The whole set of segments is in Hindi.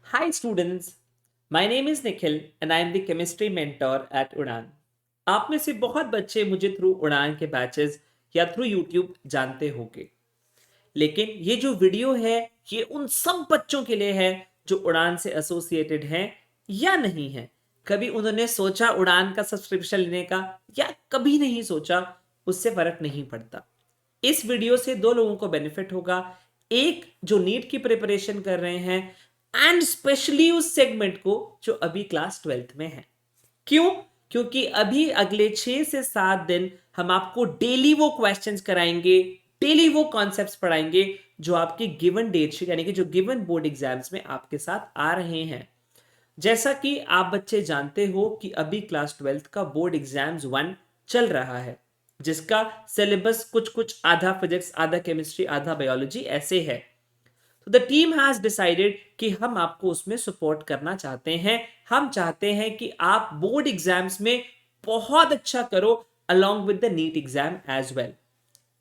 Hi students, my name is Nikhil and I am the chemistry mentor at उड़ान। आप में से बहुत बच्चे मुझे थ्रू उड़ान के बैचेस या थ्रू यूट्यूब जानते होंगे, लेकिन ये जो वीडियो है ये उन सब बच्चों के लिए है जो उड़ान से एसोसिएटेड हैं या नहीं है। कभी उन्होंने सोचा उड़ान का सब्सक्रिप्शन लेने का या कभी नहीं सोचा, उससे फर्क नहीं पड़ता। इस वीडियो से दो लोगों को बेनिफिट होगा। एक जो नीट की प्रिपरेशन कर रहे हैं एंड स्पेशली उस सेगमेंट को जो अभी क्लास 12th में है। क्यों? क्योंकि अभी अगले 6 से 7 दिन हम आपको डेली वो क्वेश्चंस कराएंगे, डेली वो कॉन्सेप्ट्स पढ़ाएंगे जो आपकी गिवन डेट शीट यानी कि जो गिवन बोर्ड एग्जाम्स में आपके साथ आ रहे हैं। जैसा कि आप बच्चे जानते हो कि अभी क्लास 12th का बोर्ड एग्जाम्स 1 चल रहा है, जिसका सिलेबस कुछ कुछ आधा फिजिक्स, आधा केमिस्ट्री, आधा बायोलॉजी ऐसे है। तो द टीम हैज डिसाइडेड कि हम आपको उसमें सपोर्ट करना चाहते हैं। हम चाहते हैं कि आप बोर्ड एग्जाम्स में बहुत अच्छा करो along with the NEET exam as well.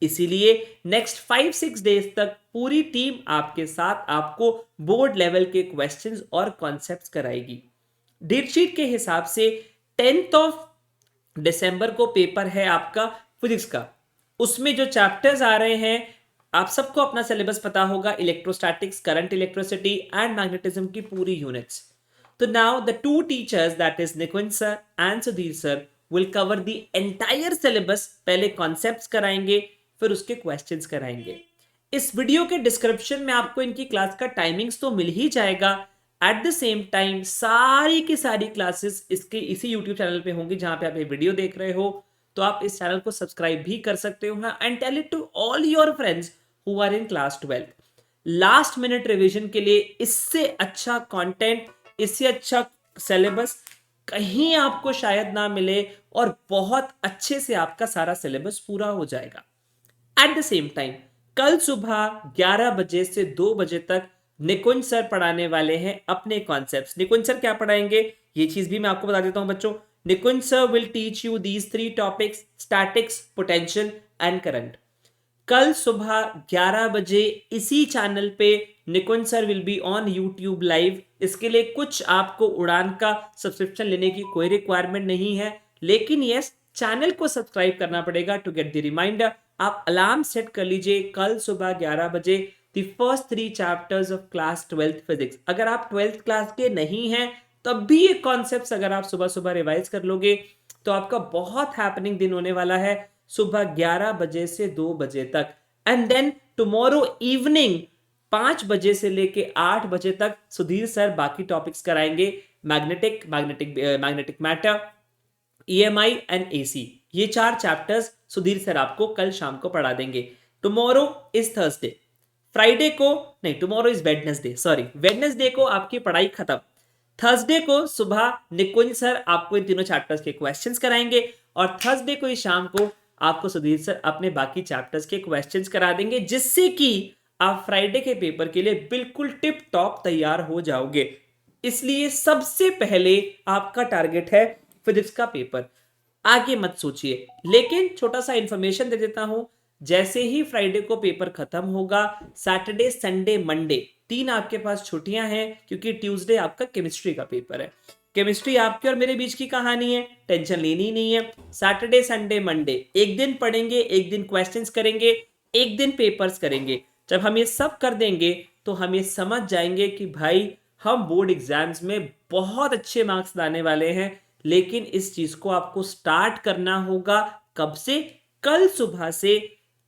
इसीलिए नेक्स्ट 5-6 डेज तक पूरी टीम आपके साथ आपको बोर्ड लेवल के क्वेश्चंस और कॉन्सेप्ट्स कराएगी। डेट शीट के हिसाब से 10 दिसंबर को पेपर है आपका फिजिक्स का। उसमें जो चैप्टर्स आ रहे हैं, आप सबको अपना सिलेबस पता होगा, electrostatics, current electricity and magnetism की पूरी यूनिट्स। तो now the two teachers that is Nikunj sir and Sudhir sir will cover the entire syllabus. पहले कॉन्सेप्ट्स कराएंगे, फिर उसके क्वेश्चंस कराएंगे। इस वीडियो के डिस्क्रिप्शन में आपको इनकी क्लास का टाइमिंग्स तो मिल ही जाएगा। एट द सेम टाइम सारी की सारी क्लासेस इसके इसी यूट्यूब चैनल पे होंगी जहां पे आप ये वीडियो देख रहे हो। तो आप इस चैनल को सब्सक्राइब भी कर सकते हो and tell it to all your friends who are in class 12th। Last minute revision के लिए इससे अच्छा कंटेंट, इससे अच्छा सिलेबस कहीं आपको शायद ना मिले और बहुत अच्छे से आपका सारा सिलेबस पूरा हो जाएगा। एट द सेम टाइम कल सुबह 11 बजे से 2 बजे तक निकुंज सर पढ़ाने वाले हैं अपने कॉन्सेप्ट्स। निकुंज सर क्या पढ़ाएंगे ये चीज भी मैं आपको बता देता हूं बच्चों। Nikunj sir will teach you these 3 topics: statics, potential and current. कल सुबह 11 बजे इसी चैनल पे Nikunj sir will be on YouTube live. इसके लिए कुछ आपको उड़ान का सब्सक्रिप्शन लेने की कोई रिक्वायरमेंट नहीं है, लेकिन यस, चैनल को सब्सक्राइब करना पड़ेगा टू गेट द रिमाइंडर। आप अलार्म सेट कर लीजिए कल सुबह 11 बजे, the first 3 chapters of class 12th physics. अगर आप 12th क्लास के नहीं हैं तब भी ये कॉन्सेप्ट्स अगर आप सुबह सुबह रिवाइज कर लोगे तो आपका बहुत हैपनिंग दिन होने वाला है सुबह 11 बजे से 2 बजे तक। एंड देन टुमारो इवनिंग 5 बजे से लेके 8 बजे तक सुधीर सर बाकी टॉपिक्स कराएंगे: magnetic matter, EMI and AC। ये 4 चैप्टर्स सुधीर सर आपको कल शाम को पढ़ा देंगे। टुमारो इज थर्सडे, फ्राइडे को नहीं, tomorrow is Wednesday, sorry, Wednesday को आपकी पढ़ाई खत्म। थर्सडे को सुबह निकुंज सर आपको इन तीनों चैप्टर्स के क्वेश्चंस कराएंगे और थर्सडे को ही शाम को आपको सुधीर सर अपने बाकी चैप्टर्स के क्वेश्चंस करा देंगे, जिससे कि आप फ्राइडे के पेपर के लिए बिल्कुल टिप टॉप तैयार हो जाओगे। इसलिए सबसे पहले आपका टारगेट है फिजिक्स का पेपर। आगे मत सोचिए, लेकिन छोटा सा इंफॉर्मेशन दे देता हूं। जैसे ही फ्राइडे को पेपर खत्म होगा, सैटरडे, संडे, मंडे 3 आपके पास छुट्टियां हैं, क्योंकि ट्यूसडे आपका केमिस्ट्री का पेपर है। केमिस्ट्री आपके और मेरे बीच की कहानी है, टेंशन लेनी नहीं है। सैटरडे, संडे, मंडे एक दिन पढ़ेंगे, एक दिन क्वेश्चंस करेंगे, एक दिन पेपर्स करेंगे। जब हम ये सब कर देंगे तो हम ये समझ जाएंगे कि भाई हम बोर्ड एग्जाम्स में बहुत अच्छे मार्क्स लाने वाले हैं। लेकिन इस चीज को आपको स्टार्ट करना होगा कब से? कल सुबह से।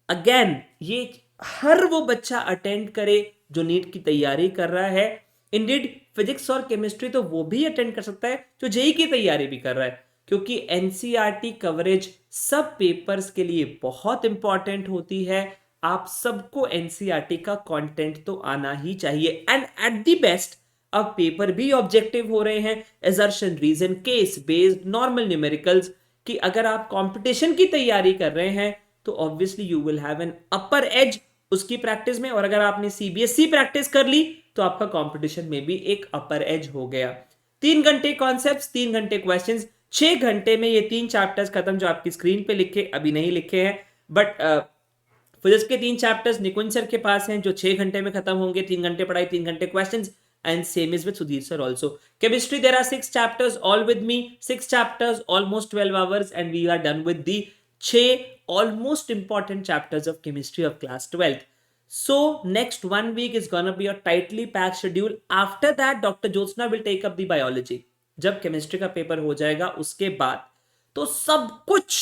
अगेन ये हर वो बच्चा अटेंड करे जो नीट की तैयारी कर रहा है। इंडीड फिजिक्स और केमिस्ट्री तो वो भी अटेंड कर सकता है जो जेई की तैयारी भी कर रहा है, क्योंकि एनसीईआरटी कवरेज सब पेपर्स के लिए बहुत इंपॉर्टेंट होती है। आप सबको एनसीईआरटी का कंटेंट तो आना ही चाहिए। एंड एट द बेस्ट अब पेपर भी ऑब्जेक्टिव हो रहे हैं, assertion, reason, case based, normal numericals. कि अगर आप कंपटीशन की तैयारी कर रहे हैं तो obviously you will have an upper as उसकी प्रैक्टिस में, और अगर आपने सीबीएसई प्रैक्टिस कर ली तो आपका कंपटीशन में भी एक अपर एज हो गया। 3 घंटे कॉन्सेप्ट्स, 3 घंटे क्वेश्चंस, 6 घंटे में ये 3 चैप्टर्स खत्म जो आपकी स्क्रीन पे लिखे अभी नहीं लिखे हैं, बट फिजिक्स के 3 चैप्टर्स निकुंज सर के पास हैं जो 6 घंटे में खत्म होंगे। 3 घंटे पढ़ाई, 3 घंटे questions. and same is with Sudhir sir also. Chemistry, there are 6 chapters, all with me, 6 chapters, almost 12 hours, and we are done with the 6 almost important chapters of chemistry of class 12th. So next 1 week is gonna be a tightly packed schedule. After that Dr. Jyotsna will take up the biology. जब केमिस्ट्री का पेपर हो जाएगा उसके बाद तो सब कुछ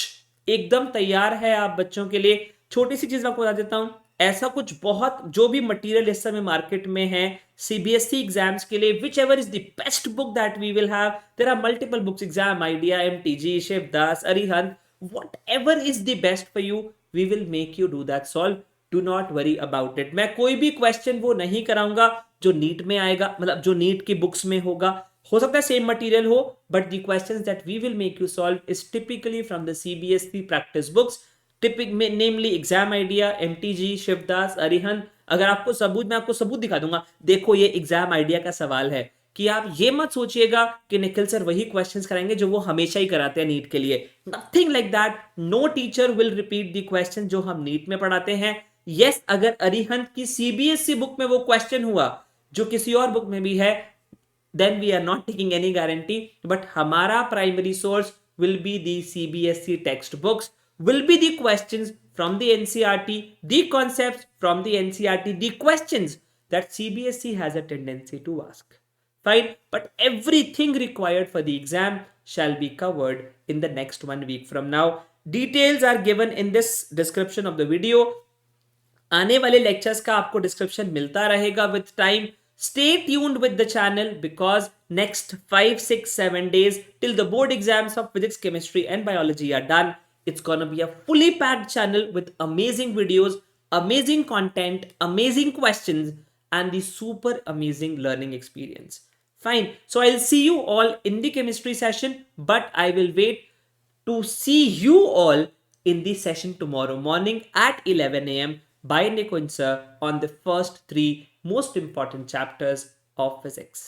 एकदम तैयार है आप बच्चों के लिए. छोटी सी चीज मैं आपको बता देता हूं, ऐसा कुछ बहुत जो भी मटेरियल इस समय मार्केट में है सीबीएसई एग्जाम्स के लिए, whichever is the best book that we will have, there are multiple books, exam idea, MTG, Shivdas, Arihant, whatever is the best for you, we will make you do that solve. Do not worry about it. मैं कोई भी क्वेश्चन वो नहीं कराऊंगा जो नीट में आएगा, मतलब जो नीट की बुक्स में होगा. हो सकता है सेम मटेरियल हो, but the questions that we will make you solve is typically from the CBSE practice books, namely exam idea, MTG, Shivdas, Arihant. अगर आपको सबूत, मैं आपको सबूत दिखा दूंगा. देखो ये एग्जाम आइडिया का सवाल है, कि आप ये मत सोचिएगा कि निखिल सर वही क्वेश्चंस कराएंगे जो वो हमेशा ही कराते हैं नीट के लिए. Nothing like that. No teacher will repeat the question जो हम नीट में पढ़ाते हैं. यस, अगर अरिहंत की सीबीएसई बुक में वो क्वेश्चन हुआ जो किसी और बुक में भी है, then we are not taking any guarantee, but हमारा primary source will be the CBSE textbooks, will be the questions from the NCERT, the concepts from the NCERT, the questions that CBSE has a tendency to ask. Fine, but everything required for the exam shall be covered in the next 1 week from now. Details are given in this description of the video. आने वाले lectures का आपको description मिलता रहेगा with time. Stay tuned with the channel because next 5, 6, 7 days till the board exams of physics, chemistry and biology are done, it's gonna be a fully packed channel with amazing videos, amazing content, amazing questions and the super amazing learning experience. Fine. So I'll see you all in the chemistry session, but I will wait to see you all in the session tomorrow morning at 11 a.m. by Nikunj sir on the first 3 most important chapters of physics.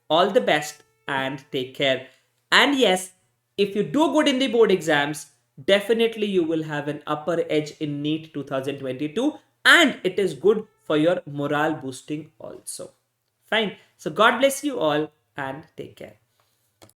All the best and take care. And yes, if you do good in the board exams, definitely you will have an upper edge in NEET 2022 and it is good for your morale boosting also. Fine. So God bless you all and take care.